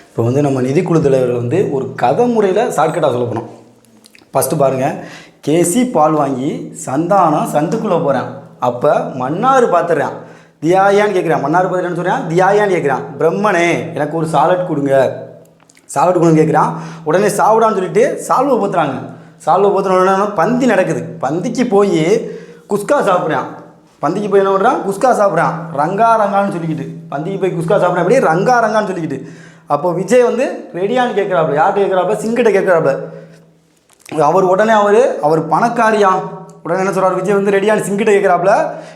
இப்போ வந்து நம்ம நிதிக்குழு தலைவர்கள் வந்து ஒரு கதை முறையில் ஷார்ட்கட்டாக சொல்ல போனோம். ஃபஸ்ட்டு பாருங்கள், கேசி பால் வாங்கி சந்தானம் சந்துக்குள்ளே போகிறேன். அப்போ மன்னார் பார்த்துட்றான். தியாயான்னு கேட்குறான். மன்னார் பார்த்துட்டான்னு சொல்கிறான். தியாயான்னு கேட்குறான். பிரம்மனே எனக்கு ஒரு சாலட் கொடுங்க, சாலட் கொடுங்க கேட்குறான். உடனே சாப்பிடான்னு சொல்லிட்டு சால்வை போத்துறாங்க. சால்வை போத்துன பந்தி நடக்குது. பந்திக்கு போய் குஸ்கா சாப்பிட்றான். பந்திக்கு போய் என்ன பண்ணுறான்? குஸ்கா சாப்பிட்றான். ரங்கா ரங்கான்னு சொல்லிக்கிட்டு பந்திக்கு போய் குஸ்கா சாப்பிட்றான். அப்படியே ரங்கா ரங்கான்னு சொல்லிக்கிட்டு. அப்போ விஜய் வந்து ரெடியான்னு கேட்குறாப்புல. யார்கிட்ட கேட்குறாப்புல? சிங்கிட்ட கேட்குறாப்புல. உடனே அவர் பணக்காரியா? உடனே என்ன சொல்கிறார்? விஜய் வந்து ரெடியான்னு சிங்கிட்ட கேட்குறாப்புல.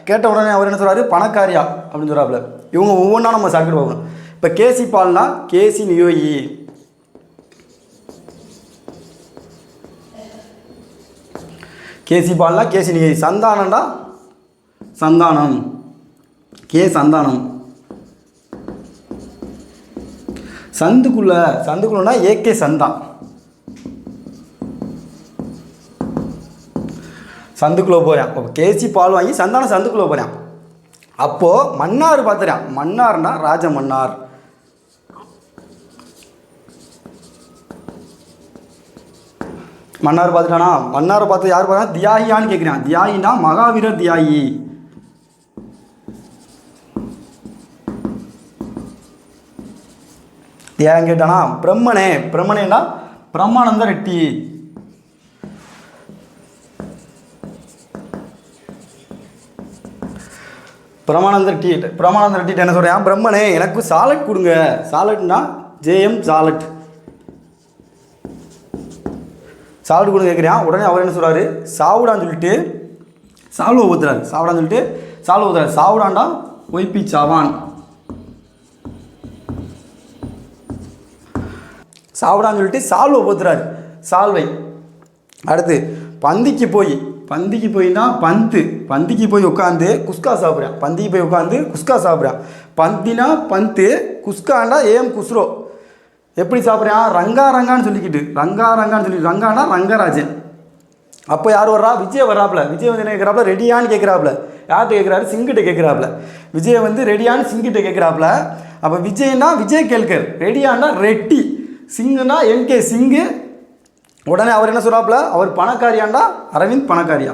கேட்ட உடனே அவர் என்ன சொல்கிறாரு? பணக்காரியா அப்படின்னு சொல்கிறாப்புல. இவங்க ஒவ்வொன்றா நம்ம சாப்பிட்டு பார்க்கணும். இப்போ கேசி பால்னா கேசி நியோயி, கேசி பால்னா கேசி நியோயி. சந்தானம்டா சந்தானம், சந்தானம். சந்துக்குள்ளனா ஏகே சந்தான். சந்துக்குள்ளே போகிறான். அப்போ கேசி பால் வாங்கி சந்தானம் சந்துக்குள்ளே போகிறான். அப்போது மன்னார் பார்த்துறான். மன்னார்னா ராஜ மன்னார். மன்னார் பார்த்துட்டானா? மன்னாரை பார்த்து யார் பார்க்குறான்? தியாகியான்னு கேட்குறான். தியாகினா மகாவீரர் தியாகி. தியாகம் கேட்டானா? பிரம்மனேனா பிரம்மானந்த ரெட்டி. பிரமானந்த ரெட்டிட்ட என்ன சொல்கிறான்? பிரம்மனே எனக்கு சாலட் கொடுங்க. சாலட்னா ஜேஎம் சாலட். சாலட் கொடுங்க கேட்குறான். உடனே அவர் என்ன சொல்கிறாரு? சாவுடான்னு சொல்லிட்டு சால்வை ஊற்றுறாரு. சாவுடான்னு சொல்லிட்டு சால்வை ஊற்றுறாரு. சாவுடான்டா ஒய்பி சாவான். சாவுடான்னு சொல்லிட்டு சால்வை ஊற்றுறாரு. சால்வை. அடுத்து பந்திக்கு போய்னா பந்திக்கு போய் உட்காந்து குஸ்கா சாப்பிட்றேன். பந்திக்கு போய் உட்காந்து குஸ்கா சாப்பிட்றேன். பந்தினா பந்து, குஸ்காண்டா ஏஎம் குஸ்ரோ. எப்படி சாப்பிட்றான்? ரங்கா ரங்கான்னு சொல்லிக்கிட்டு. ரங்கானா ரங்கராஜன். அப்போ யார் வர்றா? விஜய் வர்றாப்புல. விஜய் வந்து என்ன கேட்குறாப்புல? ரெடியான்னு கேட்குறாப்புல. யார்கிட்ட கேட்குறாரு? சிங்கிட்ட கேட்குறாப்புல. விஜய் வந்து ரெடியான்னு சிங்கிட்ட கேட்குறாப்புல. அப்போ விஜய்னா விஜய் கேள்கர், ரெடியானா ரெட்டி, சிங்குனா என்கே சிங்கு. உடனே அவர் என்ன சொல்கிறாப்புல? அவர் பணக்காரியாண்டா அரவிந்த் பணக்காரியா.